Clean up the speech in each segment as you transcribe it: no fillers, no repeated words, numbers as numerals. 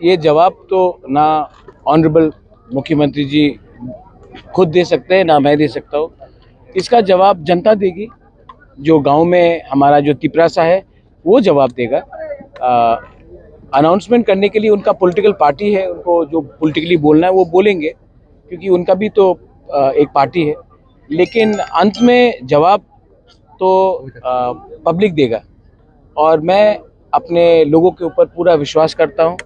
ये जवाब तो ना ऑनरेबल मुख्यमंत्री जी खुद दे सकते हैं, ना मैं दे सकता हूँ। इसका जवाब जनता देगी। जो गांव में हमारा जो तिपरासा है वो जवाब देगा। अनाउंसमेंट करने के लिए उनका पॉलिटिकल पार्टी है, उनको जो पॉलिटिकली बोलना है वो बोलेंगे, क्योंकि उनका भी तो एक पार्टी है। लेकिन अंत में जवाब तो पब्लिक देगा, और मैं अपने लोगों के ऊपर पूरा विश्वास करता हूँ।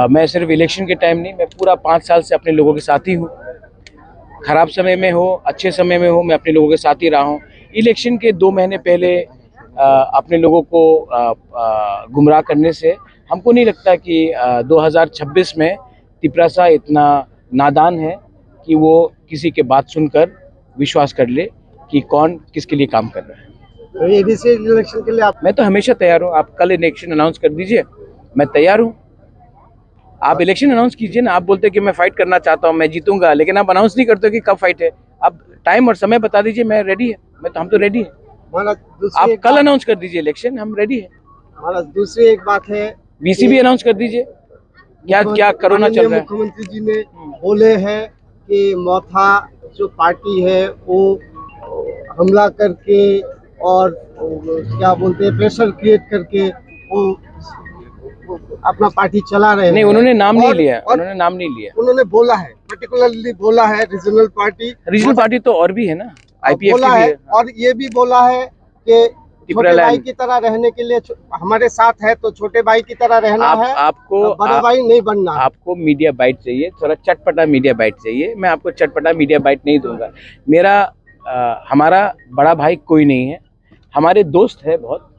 मैं सिर्फ इलेक्शन के टाइम नहीं, मैं पूरा 5 साल से अपने लोगों के साथ ही हूँ। खराब समय में हो, अच्छे समय में हो, मैं अपने लोगों के साथ ही रहा हूँ। इलेक्शन के 2 महीने पहले अपने लोगों को गुमराह करने से हमको नहीं लगता कि 2026 में तिपरासा इतना नादान है कि वो किसी के बात सुनकर विश्वास कर ले कि कौन किसके लिए काम कर रहा है। तो एडीसी इलेक्शन के लिए मैं तो हमेशा तैयार हूँ। आप कल इलेक्शन अनाउंस कर दीजिए, मैं तैयार हूँ। आप इलेक्शन अनाउंस कीजिए ना। आप बोलते हैं कि मैं फाइट करना चाहता हूँ, मैं जीतूंगा, लेकिन आप अनाउंस नहीं करते कि कब फाइट है। आप टाइम और समय बता दीजिए, मैं रेडी है। हम तो रेडी है। आप कल अनाउंस कर दीजिए इलेक्शन, हम रेडी है। महाराज दूसरी एक बात है, वीसी भी अनाउंस कर दीजिए। क्या क्या कोरोना चल रहा है। मुख्यमंत्री जी ने बोले हैं कि मौथा जो पार्टी है वो हमला करके और क्या बोलते हैं प्रेशर क्रिएट करके वो अपना पार्टी चला रहे हैं। नहीं, उन्होंने नाम नहीं लिया। उन्होंने नाम नहीं लिया। उन्होंने बोला है, पर्टिकुलरली बोला है रीजनल पार्टी तो और भी है ना, आईपीएफ बोला की भी है, है। और ये भी बोला है कि छोटे भाई की तरह रहने के लिए हमारे साथ है तो छोटे भाई की तरह रहना है, आपको बड़ा भाई नहीं बनना। आपको मीडिया बाइट चाहिए, थोड़ा चटपटा मीडिया बाइट चाहिए। मैं आपको चटपटा मीडिया बाइट नहीं दूंगा। हमारा बड़ा भाई कोई नहीं है। हमारे दोस्त है बहुत,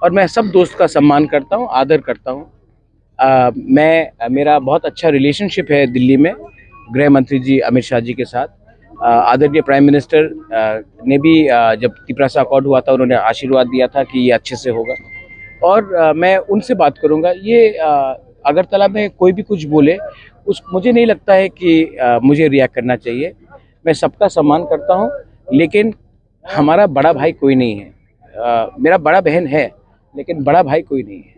और मैं सब दोस्त का सम्मान करता हूँ, आदर करता हूँ। मेरा बहुत अच्छा रिलेशनशिप है दिल्ली में गृह मंत्री जी अमित शाह जी के साथ। आदरणीय प्राइम मिनिस्टर ने भी जब तिपरासा अकॉर्ड हुआ था, उन्होंने आशीर्वाद दिया था कि ये अच्छे से होगा, और मैं उनसे बात करूंगा। ये अगरतला में कोई भी कुछ बोले, मुझे नहीं लगता है कि मुझे रिएक्ट करना चाहिए। मैं सबका सम्मान करता हूँ, लेकिन हमारा बड़ा भाई कोई नहीं है। मेरा बड़ा बहन है, लेकिन बड़ा भाई कोई नहीं है।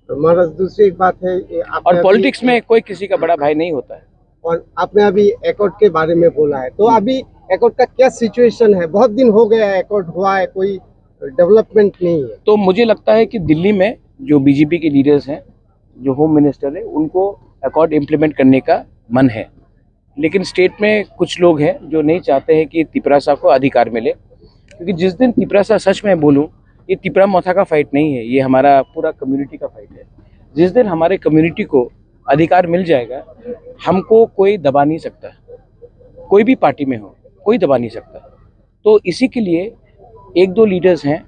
हमारा दूसरी एक बात है, और पॉलिटिक्स में कोई किसी का बड़ा भाई नहीं होता है। और आपने अभी एकॉर्ड के बारे में बोला है, तो अभी एकॉर्ड का क्या सिचुएशन है? बहुत दिन हो गया है एकॉर्ड हुआ है, कोई डेवलपमेंट नहीं है। तो मुझे लगता है कि दिल्ली में जो बीजेपी के लीडर्स हैं, जो होम मिनिस्टर है, उनको एकॉर्ड इम्प्लीमेंट करने का मन है। लेकिन स्टेट में कुछ लोग हैं जो नहीं चाहते हैं कि तिपरासा को अधिकार मिले, क्योंकि जिस दिन तिपरासा, सच में बोलूं, ये तिपरा मोथा का फाइट नहीं है, ये हमारा पूरा कम्युनिटी का फाइट है। जिस दिन हमारे कम्युनिटी को अधिकार मिल जाएगा, हमको कोई दबा नहीं सकता। कोई भी पार्टी में हो, कोई दबा नहीं सकता। तो इसी के लिए 1-2 लीडर्स हैं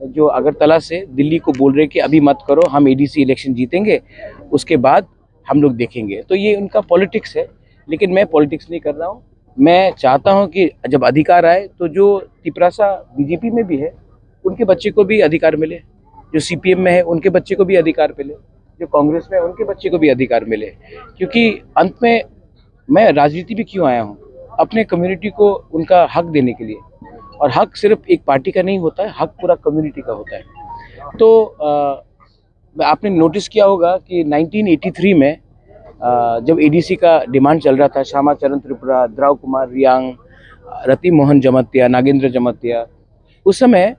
जो अगरतला से दिल्ली को बोल रहे कि अभी मत करो, हम एडीसी इलेक्शन जीतेंगे, उसके बाद हम लोग देखेंगे। तो ये उनका पॉलिटिक्स है, लेकिन मैं पॉलिटिक्स नहीं कर रहा हूँ। मैं चाहता हूँ कि जब अधिकार आए तो जो तिपरासा बीजेपी में भी है, उनके बच्चे को भी अधिकार मिले। जो सीपीएम में है, उनके बच्चे को भी अधिकार मिले। जो कांग्रेस में है, उनके बच्चे को भी अधिकार मिले। क्योंकि अंत में मैं राजनीति भी क्यों आया हूँ, अपने कम्युनिटी को उनका हक देने के लिए। और हक सिर्फ एक पार्टी का नहीं होता है, हक पूरा कम्युनिटी का होता है। तो आपने नोटिस किया होगा कि 1983 में जब एडीसी का डिमांड चल रहा था, श्यामा चरण त्रिपुरा, द्रव कुमार रियांग, रति मोहन जमतिया, नागेंद्र जमतिया, उस समय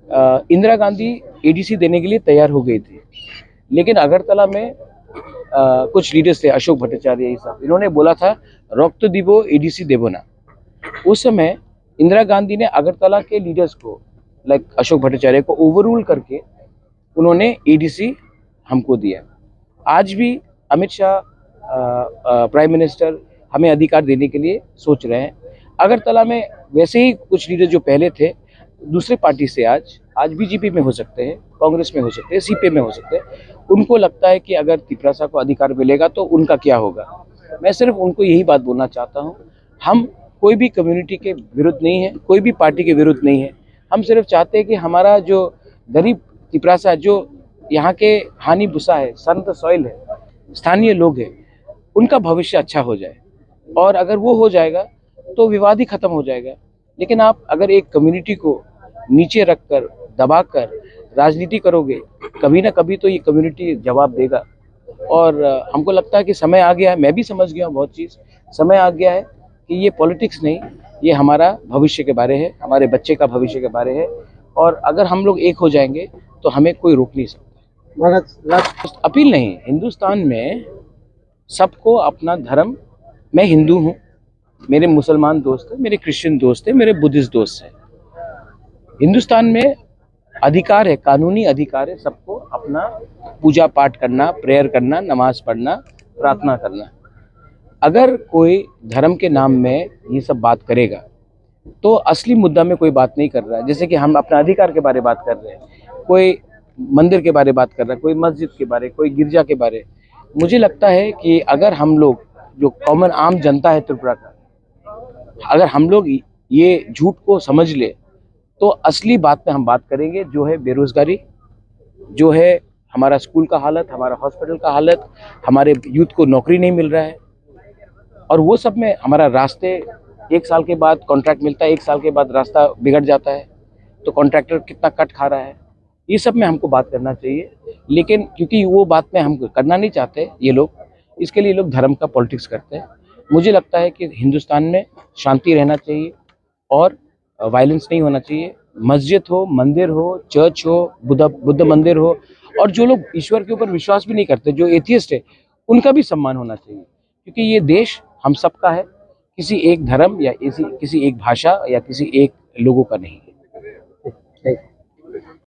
इंदिरा गांधी एडीसी देने के लिए तैयार हो गई थी। लेकिन अगरतला में कुछ लीडर्स थे, अशोक भट्टाचार्य, ये सब, इन्होंने बोला था रक्त दिवो एडीसी देवो ना। उस समय इंदिरा गांधी ने अगरतला के लीडर्स को, लाइक अशोक भट्टाचार्य को, ओवररूल करके उन्होंने एडीसी हमको दिया। आज भी अमित शाह प्राइम मिनिस्टर हमें अधिकार देने के लिए सोच रहे हैं। अगरतला में वैसे ही कुछ लीडर जो पहले थे दूसरे पार्टी से, आज बीजेपी में हो सकते हैं, कांग्रेस में हो सकते हैं, सीपीएम में हो सकते हैं, उनको लगता है कि अगर तिपरासा को अधिकार मिलेगा तो उनका क्या होगा। मैं सिर्फ उनको यही बात बोलना चाहता हूँ, हम कोई भी कम्युनिटी के विरुद्ध नहीं है, कोई भी पार्टी के विरुद्ध नहीं है। हम सिर्फ चाहते हैं कि हमारा जो गरीब तिपरासा, जो यहाँ के हानि भूसा है, संत सॉइल है, स्थानीय लोग हैं, उनका भविष्य अच्छा हो जाए। और अगर वो हो जाएगा तो विवाद ही खत्म हो जाएगा। लेकिन आप अगर एक कम्युनिटी को नीचे रखकर, दबाकर राजनीति करोगे, कभी ना कभी तो ये कम्युनिटी जवाब देगा। और हमको लगता है कि समय आ गया है, मैं भी समझ गया हूँ बहुत चीज़, समय आ गया है कि ये पॉलिटिक्स नहीं, ये हमारा भविष्य के बारे है, हमारे बच्चे का भविष्य के बारे है। और अगर हम लोग एक हो जाएंगे तो हमें कोई रोक नहीं सकता। अपील नहीं, हिंदुस्तान में सबको अपना धर्म, मैं हिंदू हूँ, मेरे मुसलमान दोस्त हैं, मेरे क्रिश्चियन दोस्त हैं, मेरे बुद्धिस्ट दोस्त हैं। हिंदुस्तान में अधिकार है, कानूनी अधिकार है सबको अपना पूजा पाठ करना, प्रेयर करना, नमाज पढ़ना, प्रार्थना करना। अगर कोई धर्म के नाम में ये सब बात करेगा तो असली मुद्दा में कोई बात नहीं कर रहा है। जैसे कि हम अपना अधिकार के बारे में बात कर रहे हैं, कोई मंदिर के बारे में बात कर रहा है, कोई मस्जिद के बारे, कोई गिरजा के बारे। मुझे लगता है कि अगर हम लोग, जो कॉमन आम जनता है त्रिपुरा का, अगर हम लोग ये झूठ को समझ ले तो असली बात पे हम बात करेंगे, जो है बेरोजगारी, जो है हमारा स्कूल का हालत, हमारा हॉस्पिटल का हालत, हमारे यूथ को नौकरी नहीं मिल रहा है। और वो सब में हमारा रास्ते, 1 साल के बाद कॉन्ट्रैक्ट मिलता है, 1 साल के बाद रास्ता बिगड़ जाता है, तो कॉन्ट्रैक्टर कितना कट खा रहा है। ये सब में हमको बात करना चाहिए, लेकिन क्योंकि वो बात में हम करना नहीं चाहते ये लोग, इसके लिए लोग धर्म का पॉलिटिक्स करते हैं। मुझे लगता है कि हिंदुस्तान में शांति रहना चाहिए और वायलेंस नहीं होना चाहिए। मस्जिद हो, मंदिर हो, चर्च हो, बुद्ध मंदिर हो, और जो लोग ईश्वर के ऊपर विश्वास भी नहीं करते, जो एथियस्ट है, उनका भी सम्मान होना चाहिए, क्योंकि ये देश हम सबका है, किसी एक धर्म या किसी एक भाषा या किसी एक लोगों का नहीं है।